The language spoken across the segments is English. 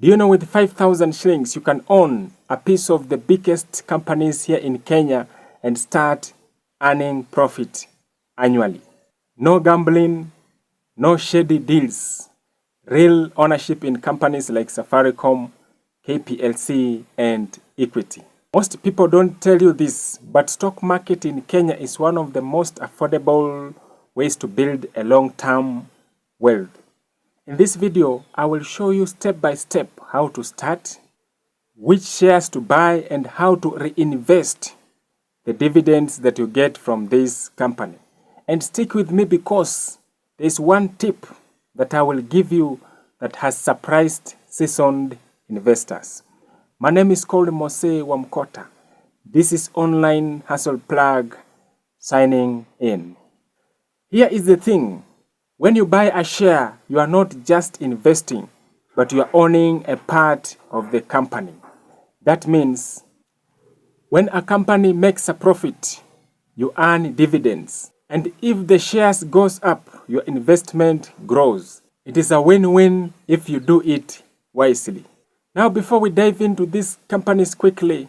Do you know with 5,000 shillings you can own a piece of the biggest companies here in Kenya and start earning profit annually? No gambling, no shady deals. Real ownership in companies like Safaricom, KPLC, and Equity. Most people don't tell you this, but stock market in Kenya is one of the most affordable ways to build a long-term wealth. In this video, I will show you step by step how to start, which shares to buy, and how to reinvest the dividends that you get from this company. And stick with me because there is one tip that I will give you that has surprised seasoned investors. My name is called Mose Wamkota. This is Online Hustle Plug signing in. Here is the thing. When you buy a share, you are not just investing, but you are owning a part of the company. That means when a company makes a profit, you earn dividends. And if the shares goes up, your investment grows. It is a win-win if you do it wisely. Now, before we dive into these companies quickly,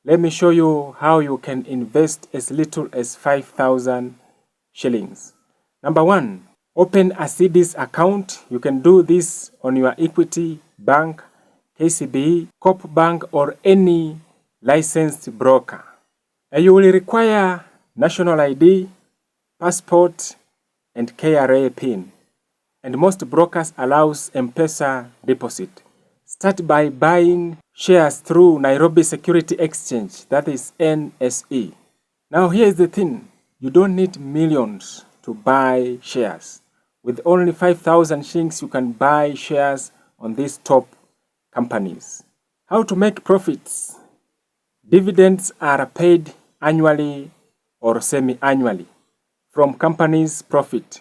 let me show you how you can invest as little as 5,000 shillings. Number one, open a CDs account. You can do this on your Equity Bank, KCB, Coop Bank, or any licensed broker. And you will require national ID, passport, and KRA PIN. And most brokers allows M-Pesa deposit. Start by buying shares through Nairobi Security Exchange, that is NSE. Now here is the thing, you don't need millions to buy shares. With only 5,000 shillings, you can buy shares on these top companies. How to make profits? Dividends are paid annually or semi-annually from companies' profit.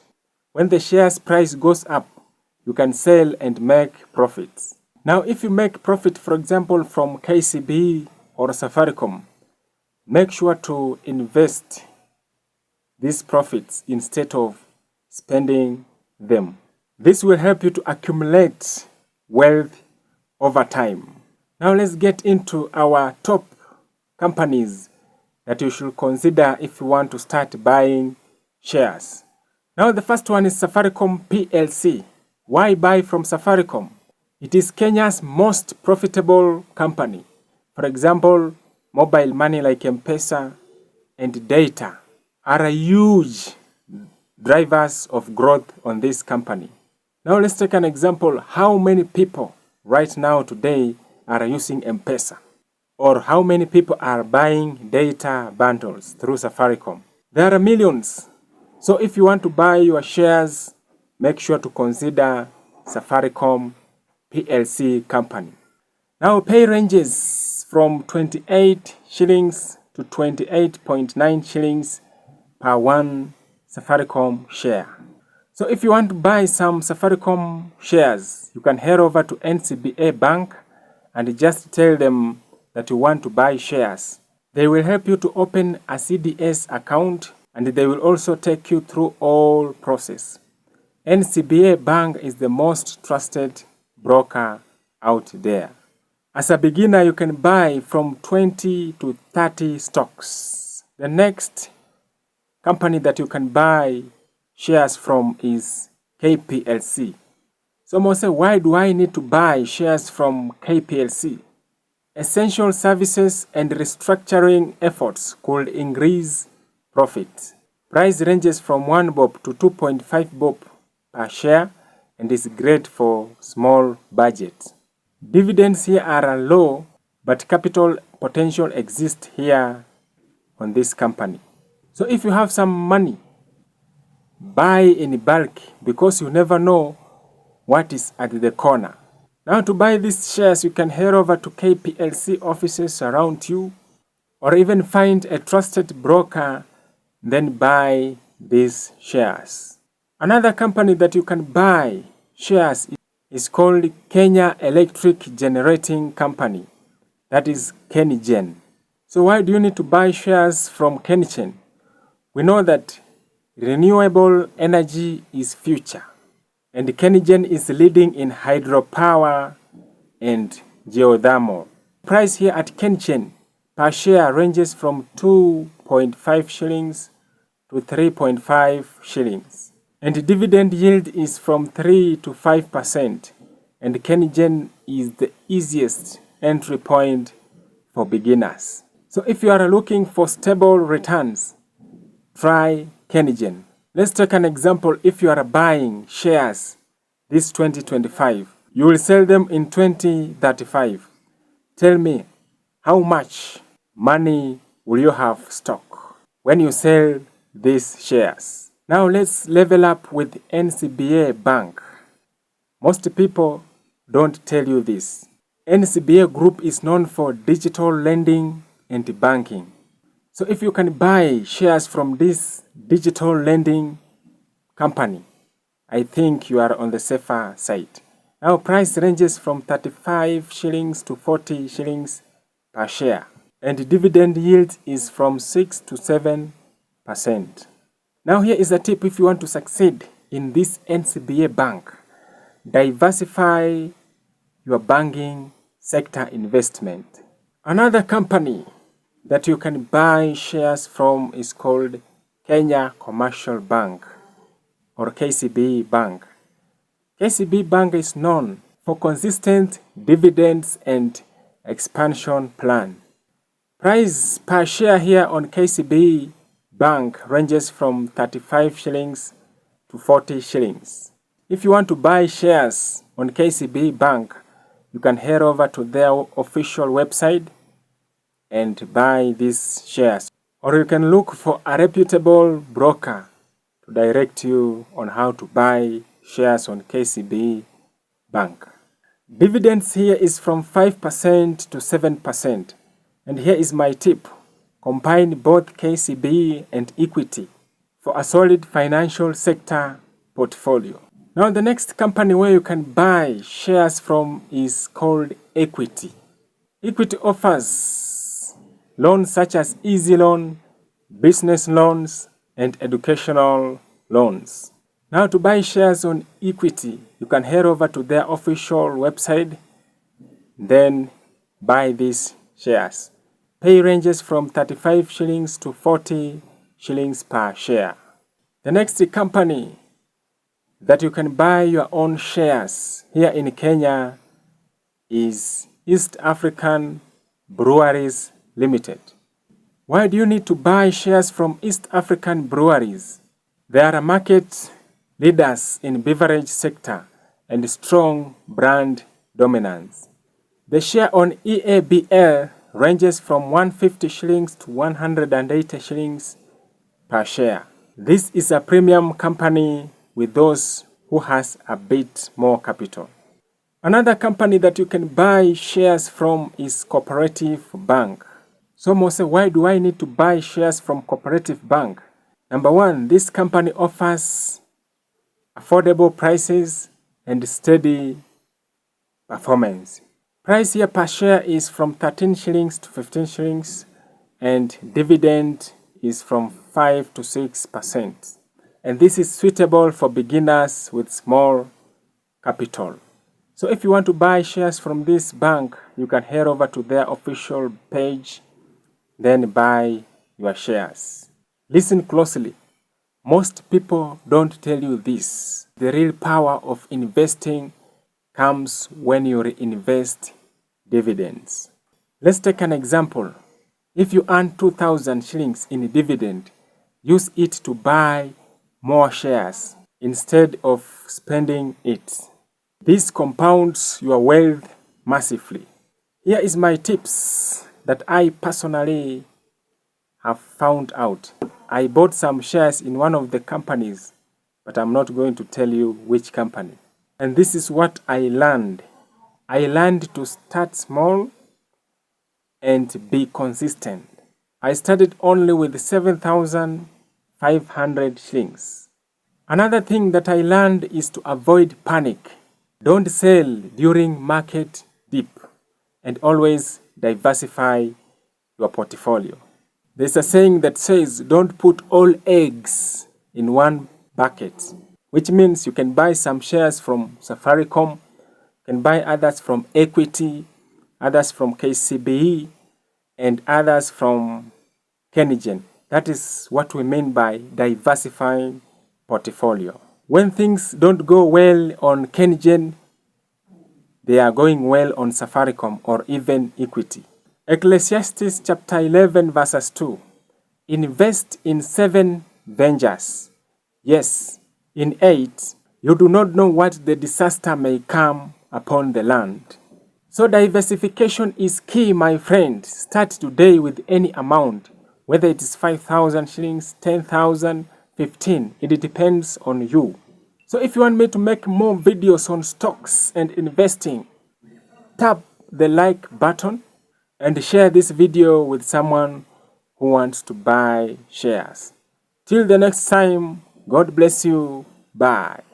When the shares price goes up, you can sell and make profits. Now, if you make profit, for example, from KCB or Safaricom, make sure to invest these profits instead of spending them. This will help you to accumulate wealth over time. Now, let's get into our top companies that you should consider if you want to start buying shares. Now, the first one is Safaricom PLC. Why buy from Safaricom? It is Kenya's most profitable company. For example, mobile money like M-Pesa and data are huge drivers of growth on this company. Now let's take an example. How many people right now today are using M-Pesa? Or how many people are buying data bundles through Safaricom? There are millions. So if you want to buy your shares, make sure to consider Safaricom PLC company. Now pay ranges from 28 shillings to 28.9 shillings per one Safaricom share. So if you want to buy some Safaricom shares, you can head over to NCBA Bank and just tell them that you want to buy shares. They will help you to open a CDS account and they will also take you through all process. NCBA Bank is the most trusted broker out there. As a beginner, you can buy from 20 to 30 stocks. The next company that you can buy shares from is KPLC. Someone say, why do I need to buy shares from KPLC? Essential services and restructuring efforts could increase profit. Price ranges from 1 bob to 2.5 bob per share and is great for small budgets. Dividends here are low, but capital potential exists here on this company. So if you have some money, buy in bulk because you never know what is at the corner. Now to buy these shares, you can head over to KPLC offices around you or even find a trusted broker, then buy these shares. Another company that you can buy shares is called Kenya Electric Generating Company. That is KenGen. So why do you need to buy shares from KenGen? We know that renewable energy is future. And KenGen is leading in hydropower and geothermal. Price here at KenGen per share ranges from 2.5 shillings to 3.5 shillings. And the dividend yield is from 3 to 5%. And KenGen is the easiest entry point for beginners. So if you are looking for stable returns, try KenGen. Let's take an example. If you are buying shares this 2025, you will sell them in 2035. Tell me, how much money will you have stock when you sell these shares? Now let's level up with NCBA Bank. Most people don't tell you this. NCBA Group is known for digital lending and banking. So if you can buy shares from this digital lending company, I think you are on the safer side. Now price ranges from 35 shillings to 40 shillings per share. And the dividend yield is from 6 to 7%. Now here is a tip if you want to succeed in this NCBA bank. Diversify your banking sector investment. Another company that you can buy shares from is called Kenya Commercial Bank or KCB Bank. KCB Bank is known for consistent dividends and expansion plan. Price per share here on KCB Bank ranges from 35 shillings to 40 shillings. If you want to buy shares on KCB Bank, you can head over to their official website and buy these shares. Or you can look for a reputable broker to direct you on how to buy shares on KCB Bank. Dividends here is from 5% to 7%. And here is my tip. Combine both KCB and equity for a solid financial sector portfolio. Now the next company where you can buy shares from is called Equity. Equity offers loans such as easy loan, business loans, and educational loans. Now to buy shares on Equity, you can head over to their official website, then buy these shares. Pay ranges from 35 shillings to 40 shillings per share. The next company that you can buy your own shares here in Kenya is East African Breweries Limited. Why do you need to buy shares from East African Breweries? They are market leaders in beverage sector and strong brand dominance. The share on EABL ranges from 150 shillings to 180 shillings per share. This is a premium company with those who has a bit more capital. Another company that you can buy shares from is Cooperative Bank. Some will say, why do I need to buy shares from Cooperative Bank? Number one, this company offers affordable prices and steady performance. Price here per share is from 13 shillings to 15 shillings and dividend is from 5 to 6%. And this is suitable for beginners with small capital. So if you want to buy shares from this bank, you can head over to their official page, then buy your shares. Listen closely. Most people don't tell you this. The real power of investing comes when you reinvest dividends. Let's take an example. If you earn 2,000 shillings in dividend, use it to buy more shares instead of spending it. This compounds your wealth massively. Here is my tips that I personally have found out. I bought some shares in one of the companies, but I'm not going to tell you which company. And this is what I learned. I learned to start small and be consistent. I started only with 7,500 shillings. Another thing that I learned is to avoid panic. Don't sell during market dip and always diversify your portfolio. There's a saying that says, don't put all eggs in one bucket, which means you can buy some shares from Safaricom, You can buy others from Equity, others from KCBE, and others from Kenigen. That is what we mean by diversifying portfolio. When things don't go well on Kenigen, they are going well on Safaricom or even Equity. Ecclesiastes chapter 11 verses 2. Invest in 7 ventures. Yes, in 8, you do not know what the disaster may come upon the land. So diversification is key, my friend. Start today with any amount, whether it is 5,000 shillings, 10,000, 15. It depends on you. So if you want me to make more videos on stocks and investing, tap the like button and share this video with someone who wants to buy shares. Till the next time, God bless you. Bye.